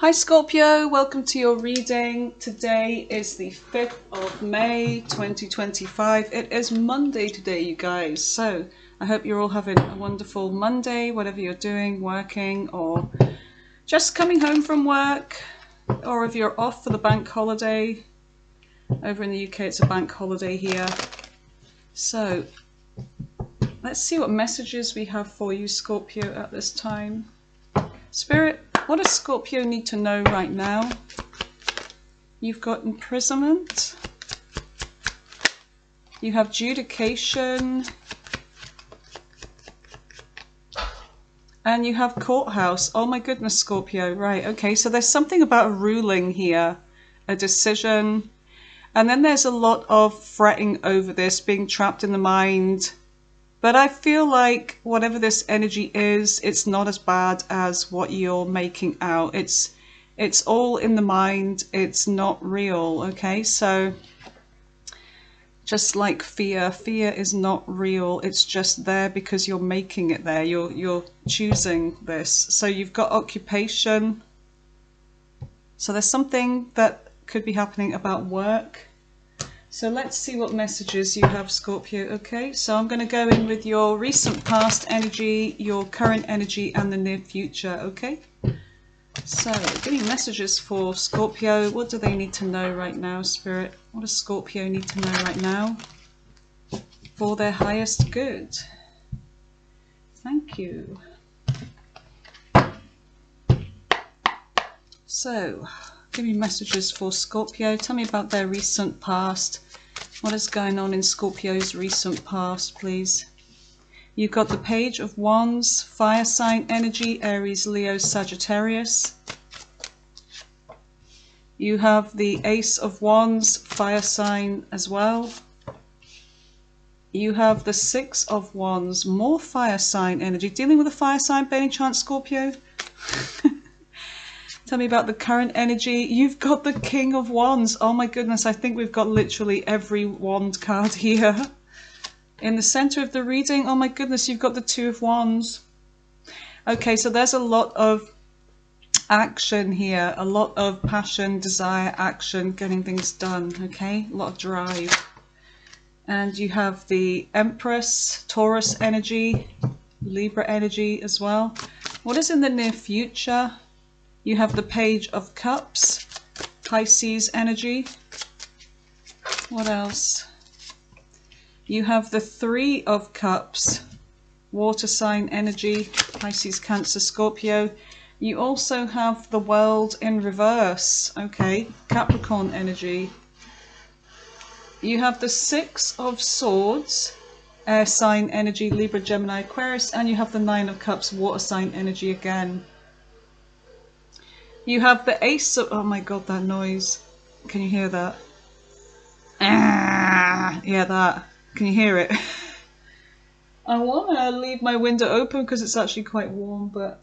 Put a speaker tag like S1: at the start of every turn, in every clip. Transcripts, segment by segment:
S1: Hi Scorpio, welcome to your reading. Today is the 5th of May 2025. It is Monday today, you guys. So I hope you're all having a wonderful Monday, whatever you're doing, working or just coming home from work, or if you're off for the bank holiday. Over in the UK it's a bank holiday here. So let's see what messages we have for you, Scorpio, at this time. Spirit, what does Scorpio need to know right now? You've got imprisonment. You have judication. And you have courthouse. Oh my goodness, Scorpio. Right, okay. So there's something about a ruling here, a decision. And then there's a lot of fretting over this, being trapped in the mind. But I feel like whatever this energy is, it's not as bad as what you're making out. It's all in the mind. It's not real, okay? So just like fear is not real. It's just there because you're making it there. You're choosing this. So you've got occupation. So there's something that could be happening about work. So let's see what messages you have, Scorpio. Okay, so I'm going to go in with your recent past energy, your current energy, and the near future, okay? So give me messages for Scorpio. What do they need to know right now, Spirit? What does Scorpio need to know right now for their highest good? Thank you. So give me messages for Scorpio. Tell me about their recent past. What is going on in Scorpio's recent past, please? You've got the Page of Wands, fire sign energy, Aries, Leo, Sagittarius. You have the Ace of Wands, fire sign as well. You have the Six of Wands, more fire sign energy. Dealing with a fire sign by any chance, Scorpio? Tell me about the current energy. You've got the King of Wands. Oh my goodness, I think we've got literally every wand card here. In the center of the reading, oh my goodness, you've got the Two of Wands. Okay, so there's a lot of action here, a lot of passion, desire, action, getting things done, okay? A lot of drive. And you have the Empress, Taurus energy, Libra energy as well. What is in the near future? You have the Page of Cups, Pisces energy. What else? You have the Three of Cups, water sign energy, Pisces, Cancer, Scorpio. You also have the World in reverse, okay, Capricorn energy. You have the Six of Swords, air sign energy, Libra, Gemini, Aquarius, and you have the Nine of Cups, water sign energy again. You have the Ace of... Oh my god, that noise. Can you hear that? Ah, yeah, that. Can you hear it? I want to leave my window open because it's actually quite warm, but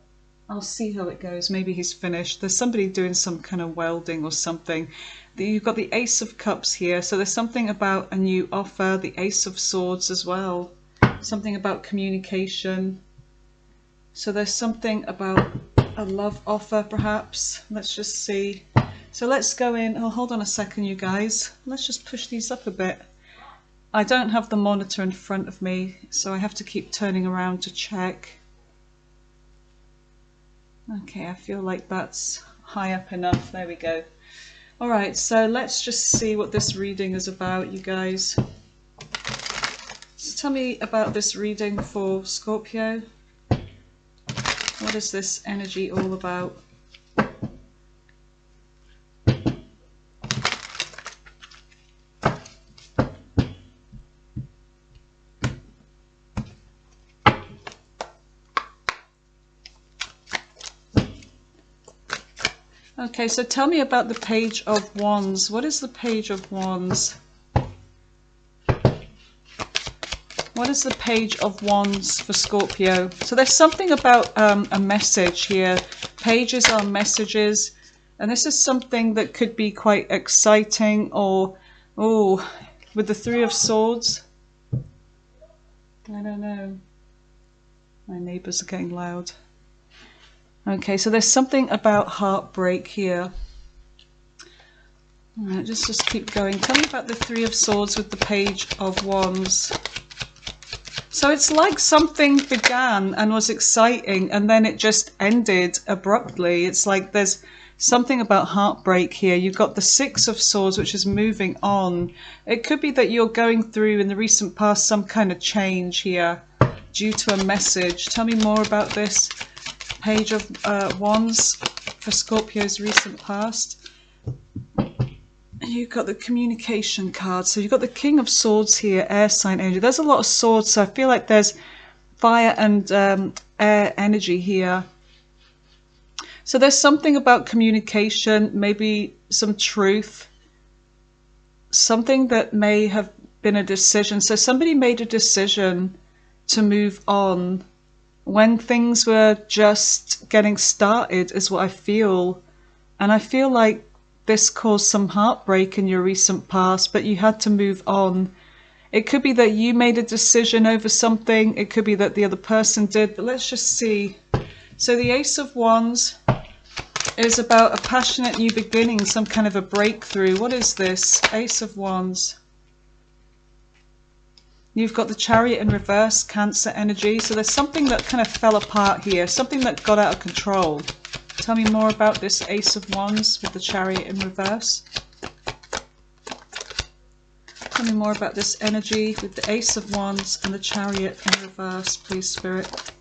S1: I'll see how it goes. Maybe he's finished. There's somebody doing some kind of welding or something. You've got the Ace of Cups here, so there's something about a new offer. The Ace of Swords as well. Something about communication. So there's something about a love offer, perhaps. Let's just see. So let's go in. Oh, hold on a second, you guys. Let's just push these up a bit. I don't have the monitor in front of me, so I have to keep turning around to check. Okay, I feel like that's high up enough. There we go. All right, so let's just see what this reading is about, you guys. So tell me about this reading for Scorpio. What is this energy all about? Okay, so tell me about the Page of Wands. What is the Page of Wands? What is the Page of Wands for Scorpio? So there's something about a message here. Pages are messages. And this is something that could be quite exciting or, oh, with the Three of Swords. I don't know. My neighbours are getting loud. Okay, so there's something about heartbreak here. All right, just keep going. Tell me about the Three of Swords with the Page of Wands. So it's like something began and was exciting and then it just ended abruptly. It's like there's something about heartbreak here. You've got the Six of Swords, which is moving on. It could be that you're going through in the recent past some kind of change here due to a message. Tell me more about this Page of Wands for Scorpio's recent past. You've got the communication card. So you've got the King of Swords here, air sign energy. There's a lot of swords, so I feel like there's fire and air energy here. So there's something about communication, maybe some truth, something that may have been a decision. So somebody made a decision to move on when things were just getting started, is what I feel. And I feel like this caused some heartbreak in your recent past, but you had to move on. It could be that you made a decision over something. It could be that the other person did, but let's just see. So the Ace of Wands is about a passionate new beginning, some kind of a breakthrough. What is this? Ace of Wands. You've got the Chariot in reverse, Cancer energy. So there's something that kind of fell apart here, something that got out of control. Tell me more about this Ace of Wands with the Chariot in reverse. Tell me more about this energy with the Ace of Wands and the Chariot in reverse, please, Spirit.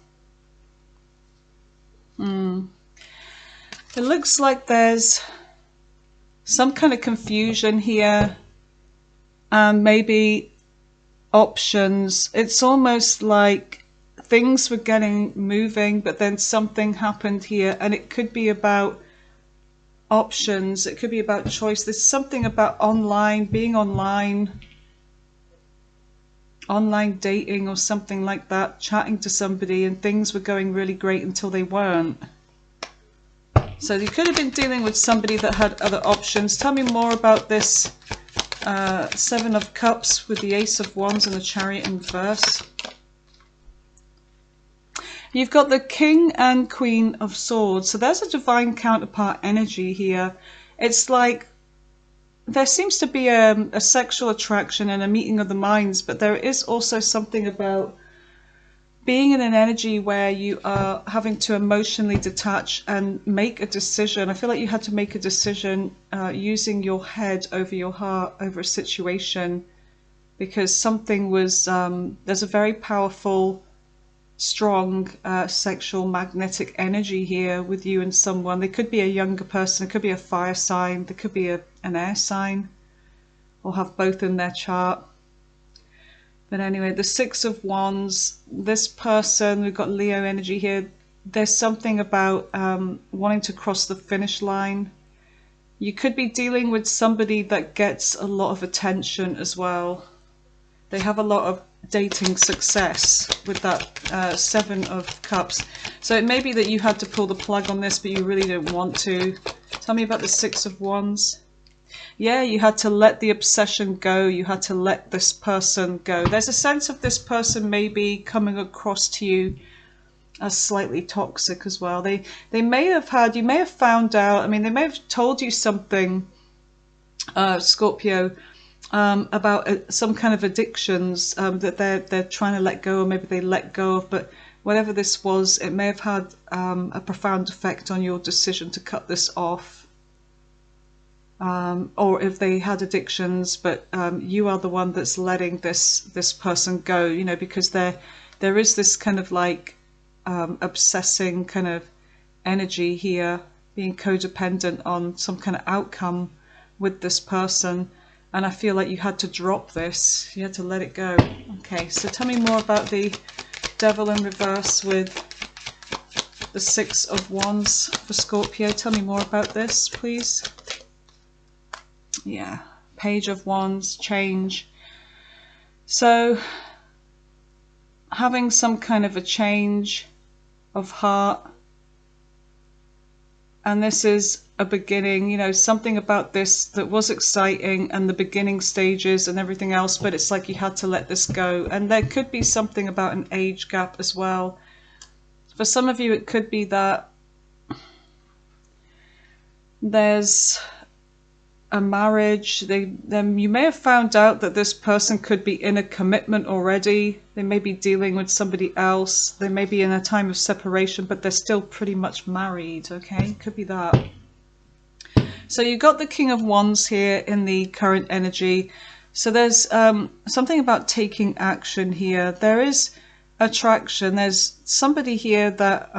S1: It looks like there's some kind of confusion here, and maybe options. It's almost like things were getting moving, but then something happened here, and it could be about options. It could be about choice. There's something about online, being online dating or something like that, chatting to somebody, and things were going really great until they weren't. So you could have been dealing with somebody that had other options. Tell me more about this Seven of Cups with the Ace of Wands and the Chariot in reverse. You've got the King and Queen of Swords. So there's a divine counterpart energy here. It's like there seems to be a sexual attraction and a meeting of the minds, but there is also something about being in an energy where you are having to emotionally detach and make a decision. I feel like you had to make a decision using your head over your heart over a situation, because something was, there's a very powerful, strong sexual magnetic energy here with you and someone. They could be a younger person, it could be a fire sign, there could be an air sign, or have both in their chart. But anyway, the Six of Wands, this person, we've got Leo energy here. There's something about wanting to cross the finish line. You could be dealing with somebody that gets a lot of attention as well. They have a lot of dating success with that Seven of Cups. So it may be that you had to pull the plug on this, but you really didn't want to. Tell me about the Six of Wands. Yeah, you had to let the obsession go. You had to let this person go. There's a sense of this person maybe coming across to you as slightly toxic as well. They may have had, you may have found out, I mean, they may have told you something, Scorpio, about some kind of addictions that they're trying to let go, or maybe they let go of, but whatever this was, it may have had a profound effect on your decision to cut this off. Or if they had addictions, but you are the one that's letting this person go, you know, because there is this kind of like obsessing kind of energy here, being codependent on some kind of outcome with this person. And I feel like you had to drop this, you had to let it go. Okay, so tell me more about the Devil in reverse with the Six of Wands for Scorpio. Tell me more about this, please. Yeah, Page of Wands, change. So having some kind of a change of heart, and this is a beginning, you know, something about this that was exciting and the beginning stages and everything else, but it's like you had to let this go. And there could be something about an age gap as well. For some of you, it could be that There's a marriage. You may have found out that this person could be in a commitment already. They may be dealing with somebody else. They may be in a time of separation, but they're still pretty much married, okay? Could be that. So you got the King of Wands here in the current energy. So there's something about taking action here. There is attraction. There's somebody here that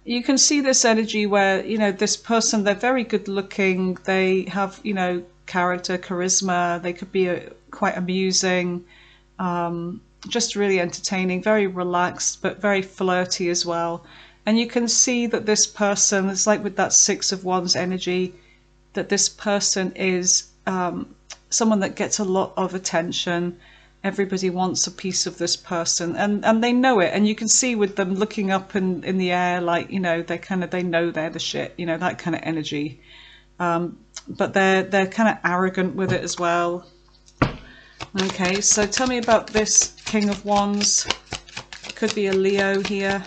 S1: you can see this energy where, you know, this person, they're very good looking. They have, you know, character, charisma. They could be quite amusing, just really entertaining, very relaxed, but very flirty as well. And you can see that this person, it's like with that Six of Wands energy, that this person is someone that gets a lot of attention. Everybody wants a piece of this person, and they know it. And you can see with them looking up in the air, like, you know, they know they're the shit, you know, that kind of energy. But they're kind of arrogant with it as well. Okay, so tell me about this King of Wands. Could be a Leo here.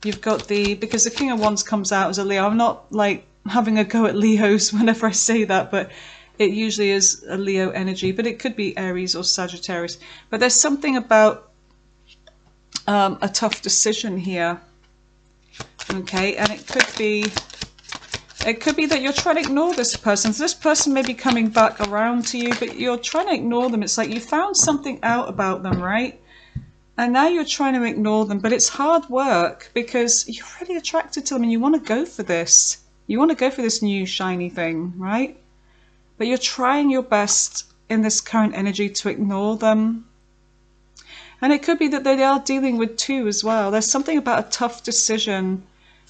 S1: You've got because the King of Wands comes out as a Leo. I'm not like having a go at Leos whenever I say that, but it usually is a Leo energy, but it could be Aries or Sagittarius. But there's something about a tough decision here. Okay, and it could be that you're trying to ignore this person. So this person may be coming back around to you, but you're trying to ignore them. It's like you found something out about them, right? And now you're trying to ignore them, but it's hard work because you're really attracted to them and you want to go for this. You want to go for this new shiny thing, right? But you're trying your best in this current energy to ignore them. And it could be that they are dealing with two as well. There's something about a tough decision,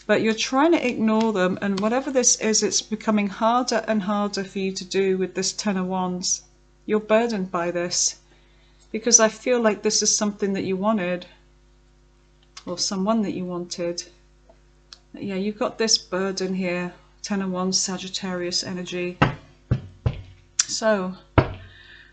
S1: but you're trying to ignore them. And whatever this is, it's becoming harder and harder for you to do with this Ten of Wands. You're burdened by this. Because I feel like this is something that you wanted, or someone that you wanted. Yeah, you've got this burden here, Ten of Wands, Sagittarius energy. So,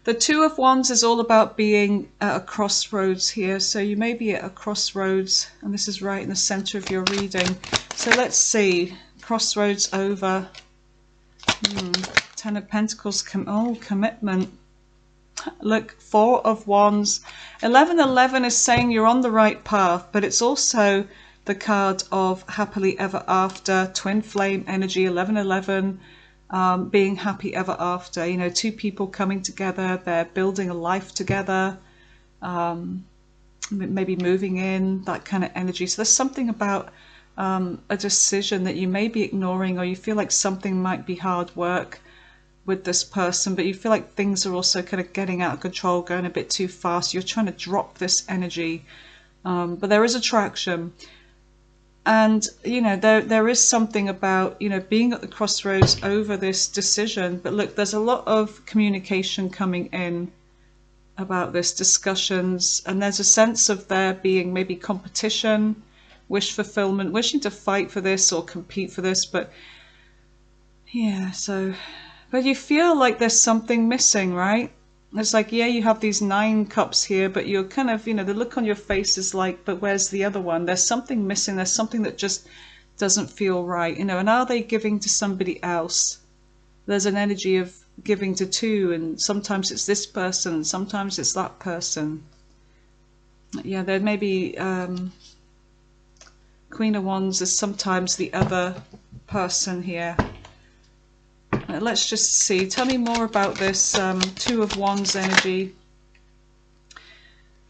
S1: the Two of Wands is all about being at a crossroads here. So you may be at a crossroads, and this is right in the center of your reading. So let's see, crossroads over. Ten of Pentacles, commitment. Look, Four of Wands. 1111 is saying you're on the right path, but it's also the card of happily ever after, twin flame energy, 1111, being happy ever after. You know, two people coming together, they're building a life together, maybe moving in, that kind of energy. So there's something about a decision that you may be ignoring, or you feel like something might be hard work with this person, but you feel like things are also kind of getting out of control, going a bit too fast. You're trying to drop this energy, but there is attraction. And, you know, there is something about, you know, being at the crossroads over this decision. But look, there's a lot of communication coming in about this, discussions, and there's a sense of there being maybe competition, wish fulfillment, wishing to fight for this or compete for this. But yeah, so... But you feel like there's something missing, right? It's like, yeah, you have these 9 cups here, but you're kind of, you know, the look on your face is like, but where's the other one? There's something missing. There's something that just doesn't feel right, you know. And are they giving to somebody else? There's an energy of giving to two, and sometimes it's this person, sometimes it's that person. Yeah, there may be Queen of Wands is sometimes the other person here. Let's just see. Tell me more about this Two of Wands energy.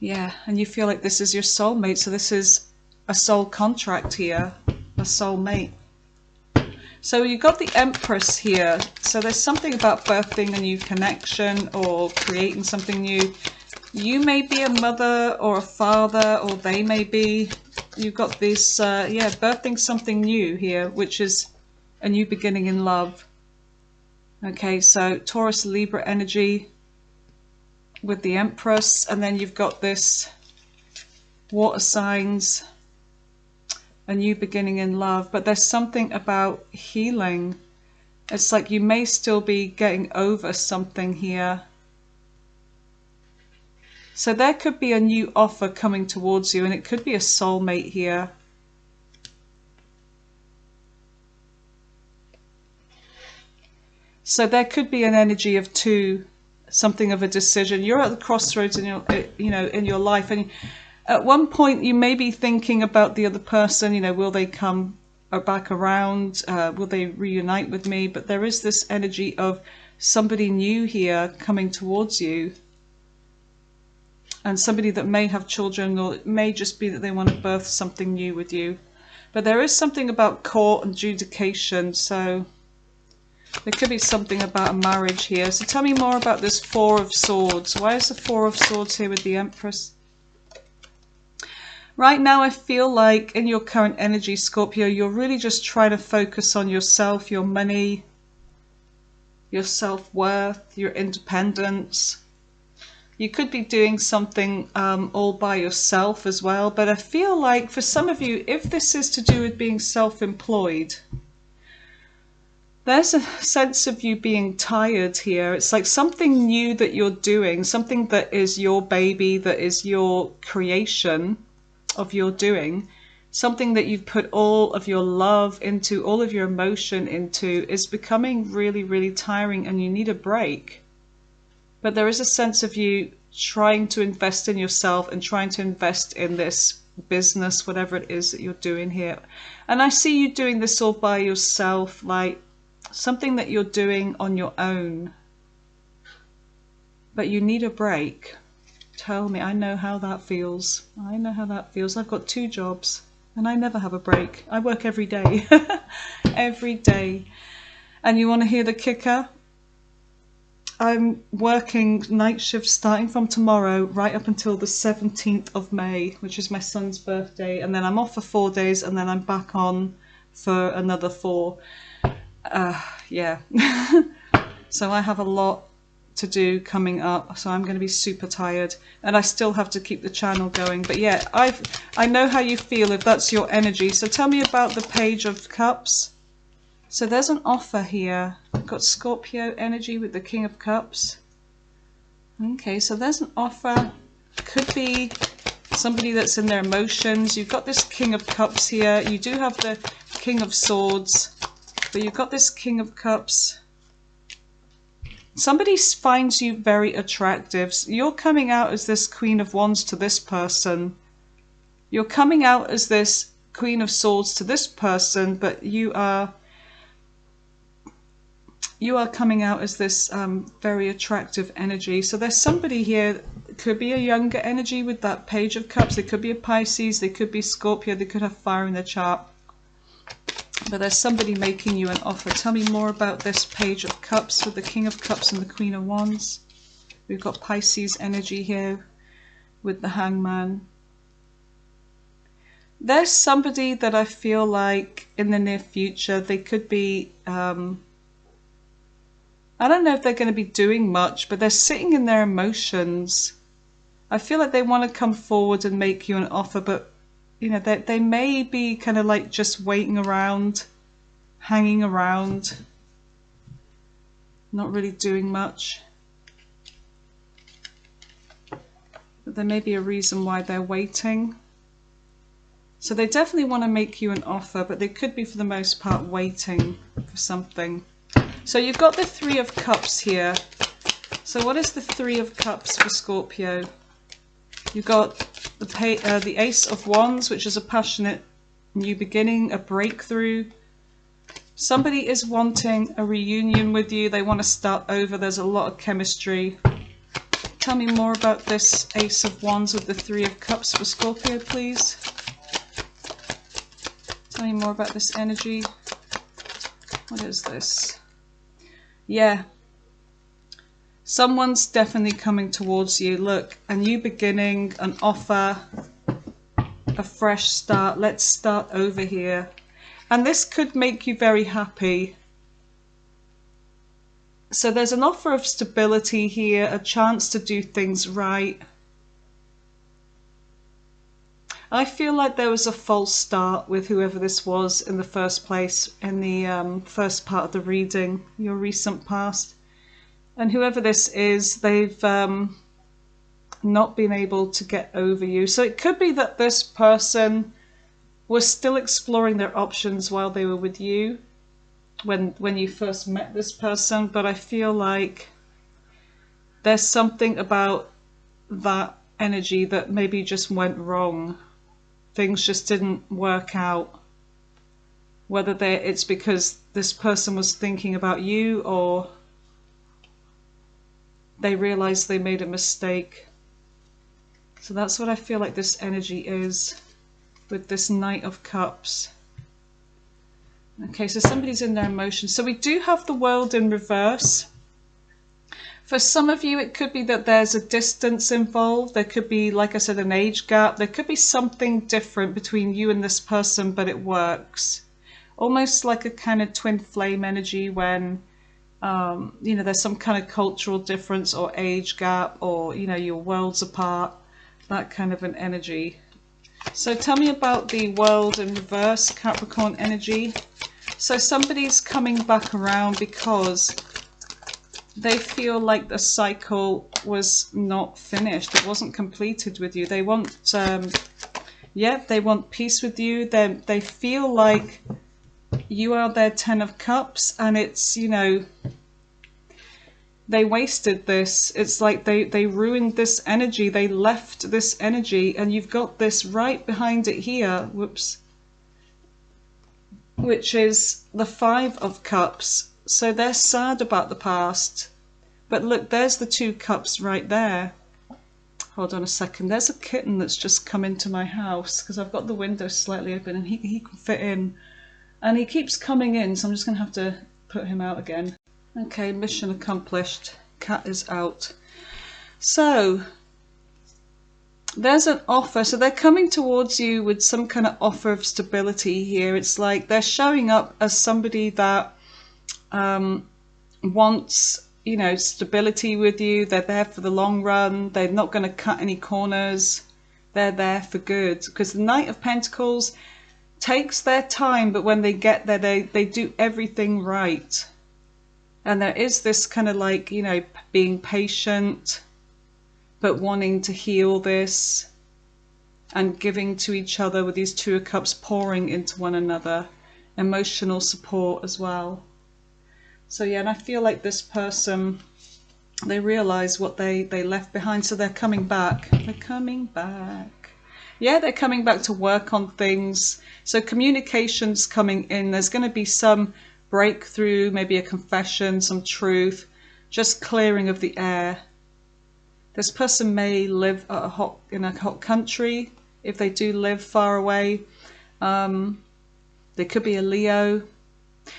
S1: Yeah, and you feel like this is your soulmate. So this is a soul contract here, a soulmate. So you got the Empress here. So there's something about birthing a new connection or creating something new. You may be a mother or a father, or they may be. You've got this, yeah, birthing something new here, which is a new beginning in love. Okay, so Taurus, Libra energy with the Empress, and then you've got this water signs, a new beginning in love. But there's something about healing. It's like you may still be getting over something here. So there could be a new offer coming towards you, and it could be a soulmate here. So there could be an energy of two, something of a decision. You're at the crossroads in your, in your life, and at one point you may be thinking about the other person. Will they come back around? Will they reunite with me? But there is this energy of somebody new here coming towards you, and somebody that may have children, or it may just be that they want to birth something new with you. But there is something about court and adjudication, so there could be something about a marriage here. So tell me more about this Four of Swords. Why is the Four of Swords here with the Empress? Right now I feel like in your current energy, Scorpio, you're really just trying to focus on yourself, your money, your self-worth, your independence. You could be doing something all by yourself as well, but I feel like for some of you, if this is to do with being self-employed, there's a sense of you being tired here. It's like something new that you're doing, something that is your baby, that is your creation of your doing, something that you've put all of your love into, all of your emotion into, is becoming really, really tiring and you need a break. But there is a sense of you trying to invest in yourself and trying to invest in this business, whatever it is that you're doing here. And I see you doing this all by yourself, like something that you're doing on your own. But you need a break. Tell me, I know how that feels. I know how that feels. I've got 2 jobs and I never have a break. I work every day. Every day. And you want to hear the kicker? I'm working night shifts starting from tomorrow right up until the 17th of May, which is my son's birthday. And then I'm off for 4 days and then I'm back on for another 4. Yeah. So I have a lot to do coming up, so I'm going to be super tired, and I still have to keep the channel going. But yeah, I know how you feel if that's your energy. So tell me about the Page of Cups. So there's an offer here. I've got Scorpio energy with the King of Cups. Okay, so there's an offer. Could be somebody that's in their emotions. You've got this King of Cups here. You do have the King of Swords, but you've got this King of Cups. Somebody finds you very attractive. You're coming out as this Queen of Wands to this person. You're coming out as this Queen of Swords to this person, but you are coming out as this very attractive energy. So there's somebody here, it could be a younger energy with that Page of Cups. They could be a Pisces, they could be Scorpio, they could have fire in their chart. But there's somebody making you an offer. Tell me more about this Page of Cups with the King of Cups and the Queen of Wands. We've got Pisces energy here with the Hangman. There's somebody that I feel like in the near future, they could be, I don't know if they're going to be doing much, but they're sitting in their emotions. I feel like they want to come forward and make you an offer, but you know, they may be kind of like just waiting around, hanging around, not really doing much. But there may be a reason why they're waiting. So they definitely want to make you an offer, but they could be for the most part waiting for something. So you've got the Three of Cups here. So what is the Three of Cups for Scorpio? You've got the Ace of Wands, which is a passionate new beginning, a breakthrough. Somebody is wanting a reunion with you. They want to start over. There's a lot of chemistry. Tell me more about this Ace of Wands with the Three of Cups for Scorpio, please. Tell me more about this energy. What is this? Yeah. Someone's definitely coming towards you. Look, a new beginning, an offer, a fresh start. Let's start over here. And this could make you very happy. So there's an offer of stability here, a chance to do things right. I feel like there was a false start with whoever this was in the first place, in the first part of the reading, your recent past. And whoever this is, they've not been able to get over you. So it could be that this person was still exploring their options while they were with you. when you first met this person, but I feel like there's something about that energy that maybe just went wrong. Things just didn't work out. Whether it's because this person was thinking about you or they realized they made a mistake. So that's what I feel like this energy is with this Knight of Cups. Okay, so somebody's in their emotions. So we do have the World in reverse. For some of you, it could be that there's a distance involved. There could be, like I said, an age gap. There could be something different between you and this person, but it works. Almost like a kind of twin flame energy when, you know, there's some kind of cultural difference or age gap, or, you know, your worlds apart, that kind of an energy. So tell me about the World in reverse, Capricorn energy. So somebody's coming back around because they feel like the cycle was not finished. It wasn't completed with you. They want, yeah, they want peace with you. They feel like you are their 10 of Cups, and it's, you know, they wasted this. It's like they ruined this energy. They left this energy, and you've got this right behind it here. Whoops. Which is the 5 of Cups. So they're sad about the past. But look, there's the 2 cups right there. Hold on a second. There's a kitten that's just come into my house because I've got the window slightly open and he can fit in. And he keeps coming in, so I'm just going to have to put him out again. Okay, mission accomplished. Cat is out. So there's an offer. So they're coming towards you with some kind of offer of stability here. It's like they're showing up as somebody that wants, you know, stability with you. They're there for the long run. They're not going to cut any corners. They're there for good. Because the Knight of Pentacles takes their time, but when they get there, they do everything right. And there is this kind of like, you know, being patient, but wanting to heal this and giving to each other with these 2 of Cups, pouring into one another. Emotional support as well. So yeah, and I feel like this person, they realize what they left behind, so they're coming back. They're coming back. Yeah, they're coming back to work on things. So communication's coming in. There's going to be some breakthrough, maybe a confession, some truth, just clearing of the air. This person may live in a hot country. If they do live far away, they could be a Leo.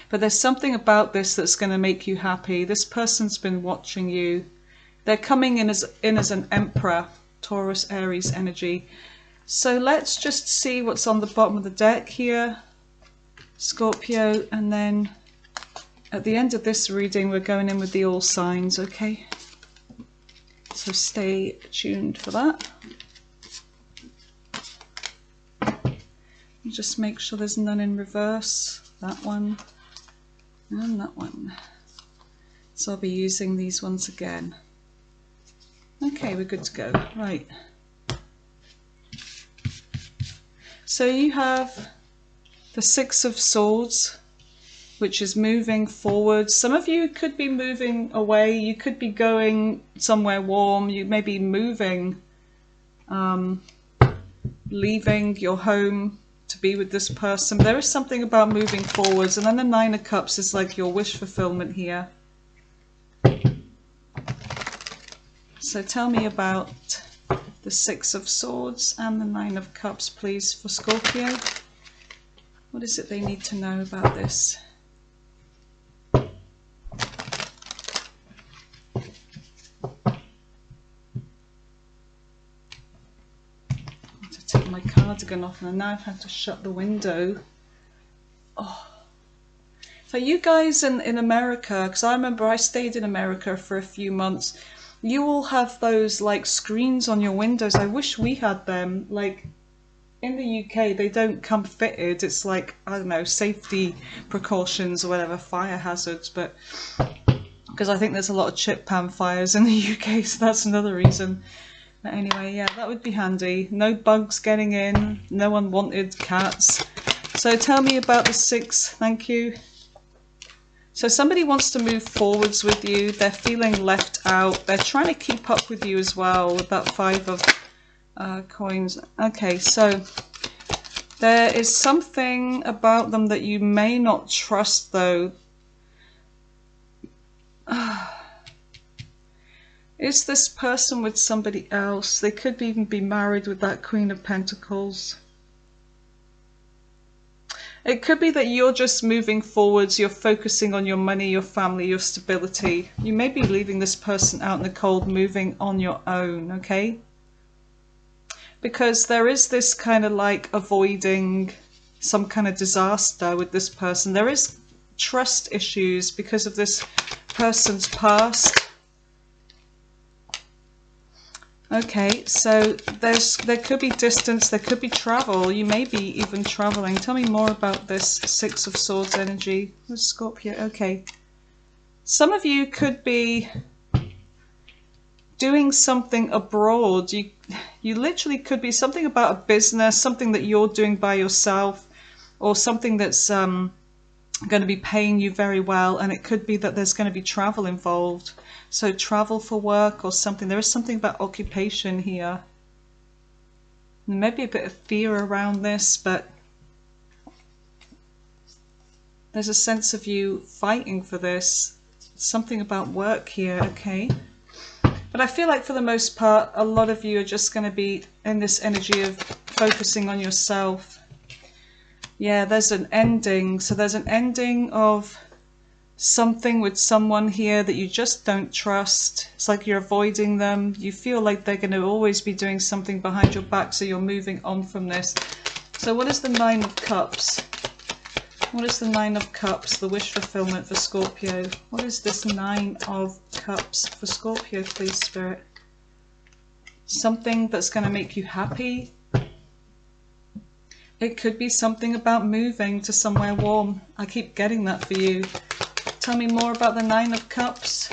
S1: But there's something about this that's going to make you happy. This person's been watching you. They're coming in as an Emperor, Taurus, Aries energy. So let's just see what's on the bottom of the deck here, Scorpio, and then at the end of this reading we're going in with the all signs, okay? So stay tuned for that. Just make sure there's none in reverse. That one and that one. So I'll be using these ones again. Okay, we're good to go. Right. So you have the 6 of Swords, which is moving forward. Some of you could be moving away. You could be going somewhere warm. You may be moving, leaving your home to be with this person. There is something about moving forwards. And then the 9 of Cups is like your wish fulfillment here. So tell me about the 6 of Swords and the 9 of Cups, please, for Scorpio. What is it they need to know about this? My cardigan off, and now I've had to shut the window. Oh. For you guys in America, because I remember I stayed in America for a few months, you all have those like screens on your windows. I wish we had them. Like in the UK, they don't come fitted. It's like, I don't know, safety precautions or whatever, fire hazards, but because I think there's a lot of chip pan fires in the UK, so that's another reason. But anyway, yeah, that would be handy. No bugs getting in, no unwanted cats. So tell me about the 6, thank you. So somebody wants to move forwards with you. They're feeling left out. They're trying to keep up with you as well with that 5 of coins. Okay, so there is something about them that you may not trust, though. Is this person with somebody else? They could even be married with that Queen of Pentacles. It could be that you're just moving forwards, you're focusing on your money, your family, your stability. You may be leaving this person out in the cold, moving on your own, okay? Because there is this kind of like avoiding some kind of disaster with this person. There is trust issues because of this person's past. Okay, so there could be distance, there could be travel. You may be even traveling. Tell me more about this 6 of Swords energy with Scorpio. Okay. Some of you could be doing something abroad. You literally could be something about a business, something that you're doing by yourself, or something that's going to be paying you very well, and it could be that there's going to be travel involved. So travel for work or something. There is something about occupation here. There may be a bit of fear around this, but there's a sense of you fighting for this. Something about work here, okay? But I feel like for the most part, a lot of you are just going to be in this energy of focusing on yourself. Yeah, there's an ending. So there's an ending of something with someone here that you just don't trust. It's like you're avoiding them. You feel like they're going to always be doing something behind your back, so you're moving on from this. So what is the 9 of Cups? What is the 9 of Cups, the wish fulfillment for Scorpio? What is this 9 of Cups for Scorpio, please, Spirit? Something that's going to make you happy. It could be something about moving to somewhere warm. I keep getting that for you. Tell me more about the 9 of Cups.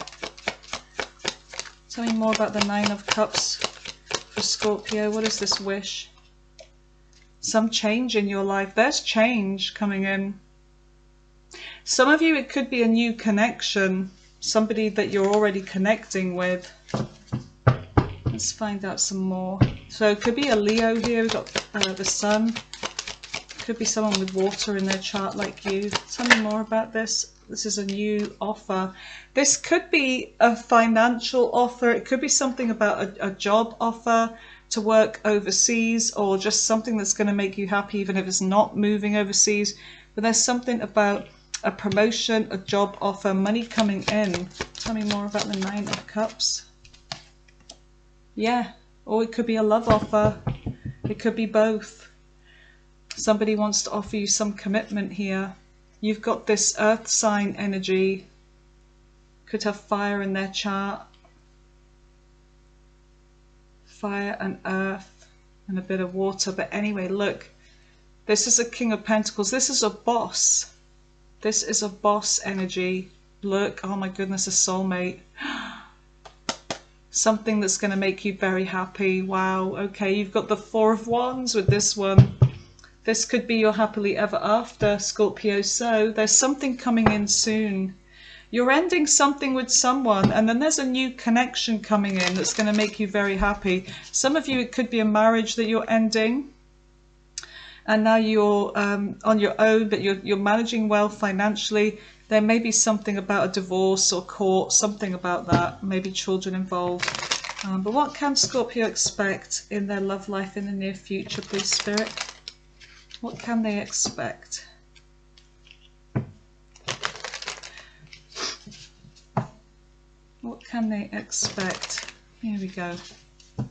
S1: Tell me more about the 9 of Cups for Scorpio. What is this wish? Some change in your life. There's change coming in. Some of you, it could be a new connection. Somebody that you're already connecting with. Let's find out some more. So it could be a Leo here. We've got the Sun. Could be someone with water in their chart like you. Tell me more about this. This is a new offer. This could be a financial offer. It could be something about a job offer to work overseas, or just something that's going to make you happy even if it's not moving overseas. But there's something about a promotion, a job offer, money coming in. Tell me more about the 9 of Cups. Yeah, or it could be a love offer. It could be both. Somebody wants to offer you some commitment here. You've got this earth sign energy. Could have fire in their chart. Fire and earth and a bit of water. But anyway, look. This is a King of Pentacles. This is a boss. This is a boss energy. Look, oh my goodness, a soulmate. Something that's going to make you very happy. Wow, okay, you've got the 4 of Wands with this one. This could be your happily ever after, Scorpio. So there's something coming in soon. You're ending something with someone, and then there's a new connection coming in that's going to make you very happy. Some of you, it could be a marriage that you're ending, and now you're on your own, but you're managing well financially. There may be something about a divorce or court, something about that, maybe children involved. But what can Scorpio expect in their love life in the near future, please, Spirit? What can they expect? What can they expect? Here we go. And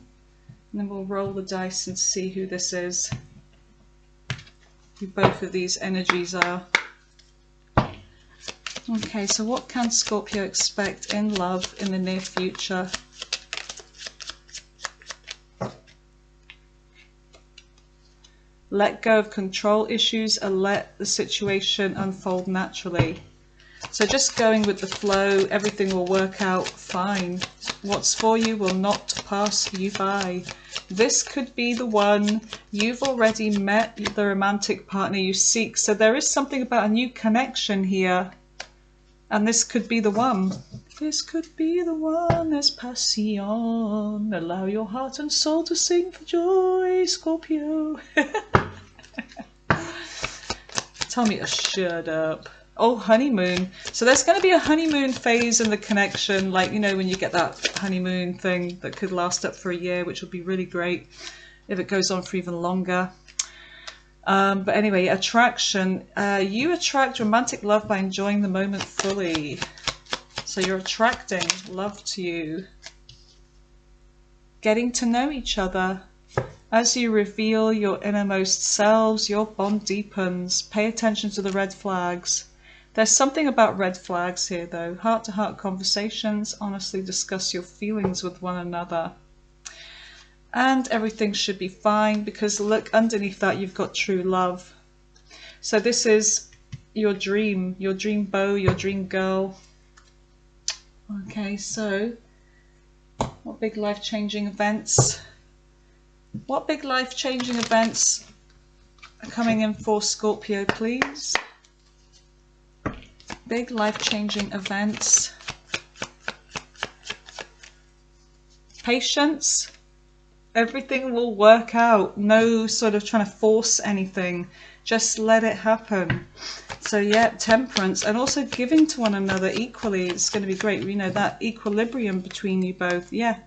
S1: then we'll roll the dice and see who this is. Who both of these energies are. Okay, so what can Scorpio expect in love in the near future? Let go of control issues and let the situation unfold naturally. So just going with the flow, everything will work out fine. What's for you will not pass you by. This could be the one. You've already met the romantic partner you seek. So there is something about a new connection here. And this could be the one. This could be the one. There's passion. Allow your heart and soul to sing for joy, Scorpio. Tell me to shut up. Oh, honeymoon. So there's going to be a honeymoon phase in the connection, like, you know, when you get that honeymoon thing that could last up for a year, which would be really great if it goes on for even longer. But anyway, attraction. You attract romantic love by enjoying the moment fully. So you're attracting love to you. Getting to know each other. As you reveal your innermost selves, your bond deepens. Pay attention to the red flags. There's something about red flags here, though. Heart-to-heart conversations. Honestly discuss your feelings with one another. And everything should be fine, because look, underneath that you've got true love. So this is your dream beau, your dream girl. Okay, so what big life-changing events? What big life-changing events are coming in for Scorpio, please? Big life-changing events. Patience. Everything will work out. No sort of trying to force anything. Just let it happen. So yeah, temperance, and also giving to one another equally. It's going to be great. You know, that equilibrium between you both. Yeah.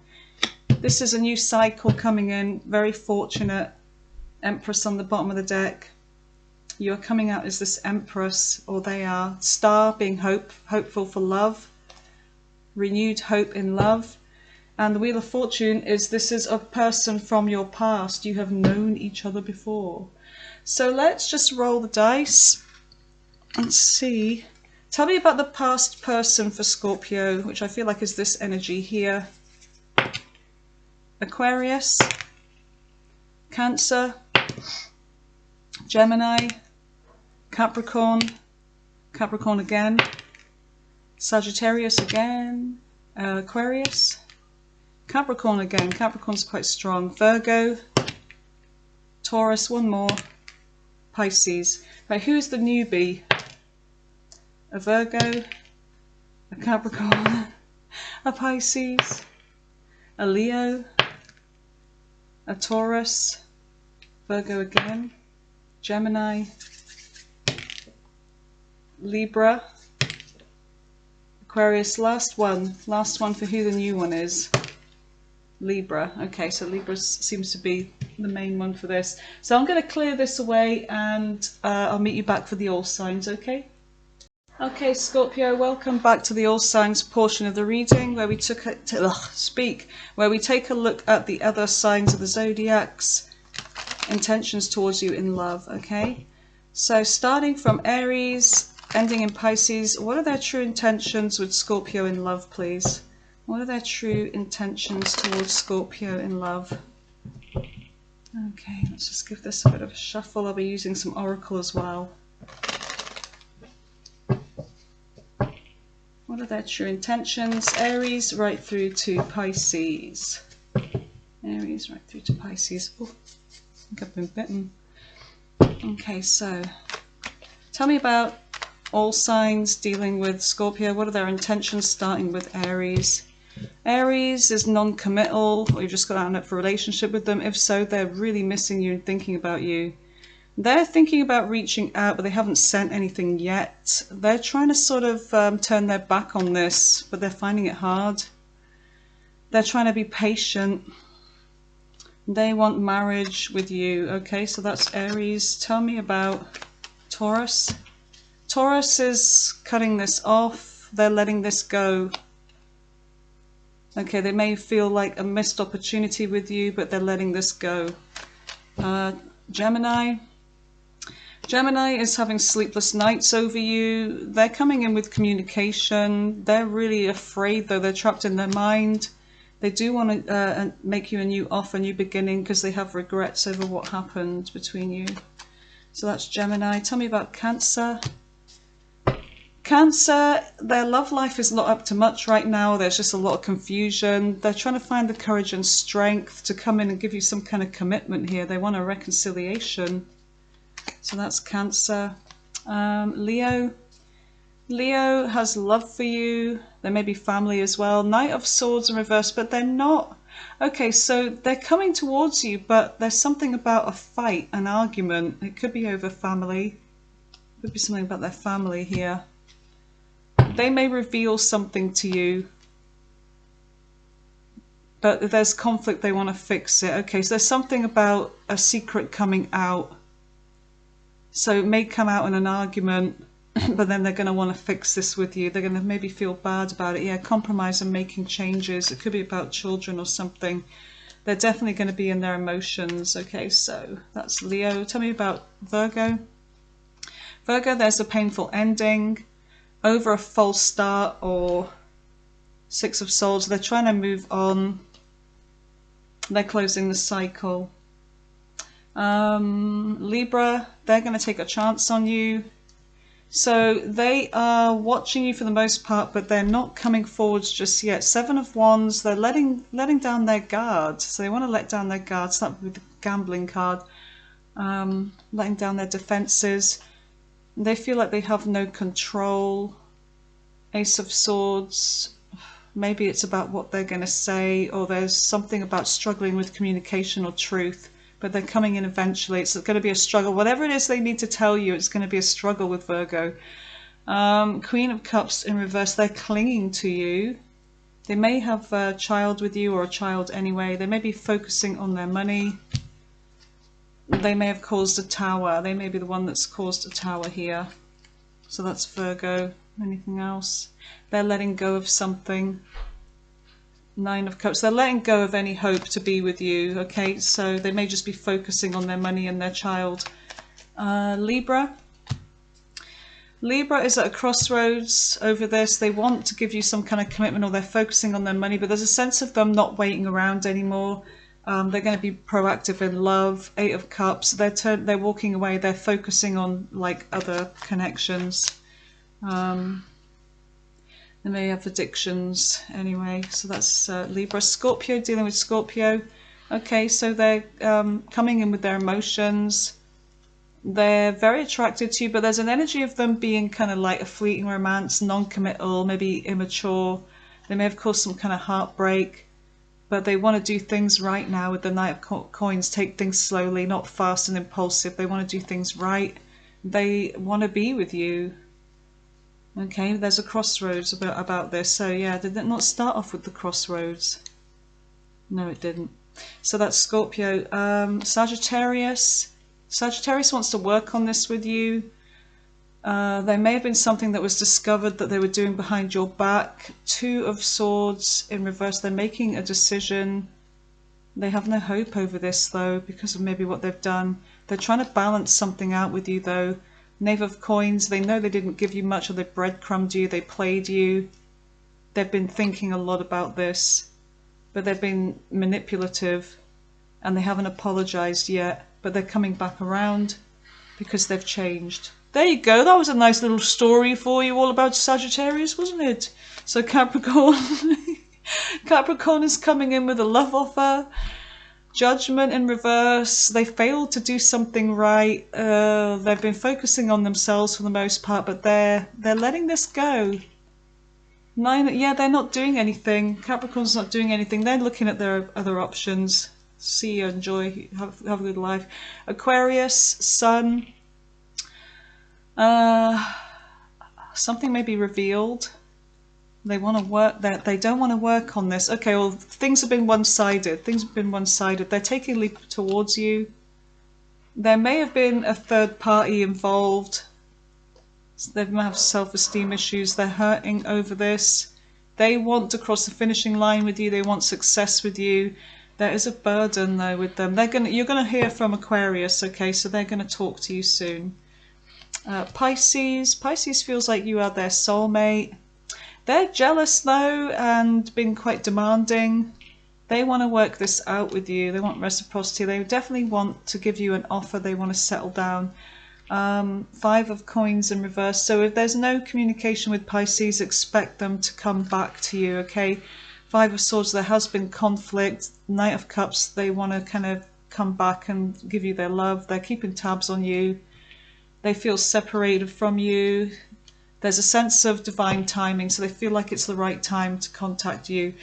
S1: This is a new cycle coming in. Very fortunate. Empress on the bottom of the deck. You're coming out as this Empress, or they are. Star being hopeful for love. Renewed hope in love. And the Wheel of Fortune is, this is a person from your past. You have known each other before. So let's just roll the dice and see. Tell me about the past person for Scorpio, which I feel like is this energy here. Aquarius, Cancer, Gemini, Capricorn, Capricorn again, Sagittarius again, Aquarius, Capricorn again. Capricorn's quite strong. Virgo, Taurus, one more, Pisces. Right, who's the newbie? A Virgo, a Capricorn, a Pisces, a Leo, a Taurus, Virgo again, Gemini, Libra, Aquarius. Last one for who the new one is. Libra. Okay, so Libra seems to be the main one for this. So I'm going to clear this away, and I'll meet you back for the all signs, okay? Okay, Scorpio, welcome back to the all signs portion of the reading, where we where we take a look at the other signs of the zodiac's intentions towards you in love. Okay, so starting from Aries, ending in Pisces, what are their true intentions with Scorpio in love, please? What are their true intentions towards Scorpio in love? Okay, let's just give this a bit of a shuffle. I'll be using some oracle as well. What are their true intentions? Aries right through to Pisces. Aries right through to Pisces. Oh, I think I've been bitten. Okay, so tell me about all signs dealing with Scorpio. What are their intentions starting with Aries? Aries is non-committal, or you've just got out for a relationship with them. If so, they're really missing you and thinking about you. They're thinking about reaching out, but they haven't sent anything yet. They're trying to sort of turn their back on this, but they're finding it hard. They're trying to be patient. They want marriage with you. Okay, so that's Aries. Tell me about Taurus. Taurus is cutting this off. They're letting this go. Okay, they may feel like a missed opportunity with you, but they're letting this go. Gemini. Gemini is having sleepless nights over you. They're coming in with communication. They're really afraid, though. They're trapped in their mind. They do want to make you a new offer, a new beginning, because they have regrets over what happened between you. So that's Gemini. Tell me about Cancer. Cancer, their love life is not up to much right now. There's just a lot of confusion. They're trying to find the courage and strength to come in and give you some kind of commitment here. They want a reconciliation. So that's Cancer. Leo. Leo has love for you. There may be family as well. Knight of Swords in reverse, but they're not. Okay, so they're coming towards you, but there's something about a fight, an argument. It could be over family. It could be something about their family here. They may reveal something to you, but there's conflict, they want to fix it. Okay, so there's something about a secret coming out. So it may come out in an argument, but then they're going to want to fix this with you. They're going to maybe feel bad about it. Yeah, compromise and making changes. It could be about children or something. They're definitely going to be in their emotions. Okay, so that's Leo. Tell me about Virgo. Virgo, there's a painful ending over a false start or Six of Swords. They're trying to move on. They're closing the cycle. Libra, they're going to take a chance on you. So they are watching you for the most part, but they're not coming forwards just yet. Seven of Wands, they're letting down their guard. So they want to let down their guard. Start with the gambling card. Letting down their defenses. They feel like they have no control. Ace of Swords. Maybe it's about what they're going to say, or there's something about struggling with communication or truth, but they're coming in eventually. It's going to be a struggle. Whatever it is they need to tell you, it's going to be a struggle with Virgo. Queen of Cups in reverse, they're clinging to you. They may have a child with you or a child anyway. They may be focusing on their money. They may have caused a tower. They may be the one that's caused a tower here. So that's Virgo. Anything else? They're letting go of something. Nine of Cups. They're letting go of any hope to be with you. Okay, so they may just be focusing on their money and their child. Libra. Libra is at a crossroads over this. They want to give you some kind of commitment, or they're focusing on their money, but there's a sense of them not waiting around anymore. They're going to be proactive in love. Eight of Cups. They're walking away. They're focusing on like other connections. They may have addictions anyway. So that's Libra. Scorpio, dealing with Scorpio. Okay, so they're coming in with their emotions. They're very attracted to you, but there's an energy of them being kind of like a fleeting romance, non-committal, maybe immature. They may have caused some kind of heartbreak, but they want to do things right now with the Knight of Coins. Take things slowly, not fast and impulsive. They want to do things right. They want to be with you. Okay, there's a crossroads about this. So yeah, did it not start off with the crossroads? No, it didn't. So that's Scorpio. Sagittarius. Sagittarius wants to work on this with you. There may have been something that was discovered that they were doing behind your back. Two of Swords in reverse. They're making a decision. They have no hope over this though, because of maybe what they've done. They're trying to balance something out with you though. Knave of Coins, they know they didn't give you much, or they breadcrumbed you, they played you. They've been thinking a lot about this, but they've been manipulative and they haven't apologized yet, but they're coming back around because they've changed. There you go, that was a nice little story for you all about Sagittarius, wasn't it? So Capricorn, Capricorn is coming in with a love offer. Judgment in reverse. They failed to do something right. They've been focusing on themselves for the most part, but they're letting this go. Nine, yeah, they're not doing anything. Capricorn's not doing anything. They're looking at their other options. See you, enjoy, have a good life. Aquarius, Sun. Something may be revealed. They want to work that. They don't want to work on this. Okay, well, things have been one-sided. Things have been one-sided. They're taking a leap towards you. There may have been a third party involved. They might have self-esteem issues. They're hurting over this. They want to cross the finishing line with you. They want success with you. There is a burden though with them. You're gonna hear from Aquarius. Okay, so they're gonna talk to you soon. Pisces. Pisces feels like you are their soulmate. They're jealous though and being quite demanding. They want to work this out with you. They want reciprocity. They definitely want to give you an offer. They want to settle down. Five of Coins in reverse. So if there's no communication with Pisces, expect them to come back to you, okay? Five of Swords, there has been conflict. Knight of Cups, they want to kind of come back and give you their love. They're keeping tabs on you. They feel separated from you. There's a sense of divine timing, so they feel like it's the right time to contact you.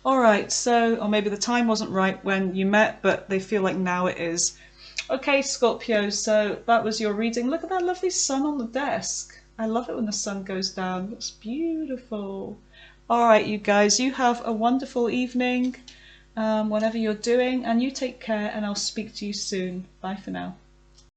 S1: All right, so, or maybe the time wasn't right when you met, but they feel like now it is. Okay, Scorpio, so that was your reading. Look at that lovely sun on the desk. I love it when the sun goes down. It looks beautiful. All right, you guys, you have a wonderful evening, whatever you're doing, and you take care, and I'll speak to you soon. Bye for now.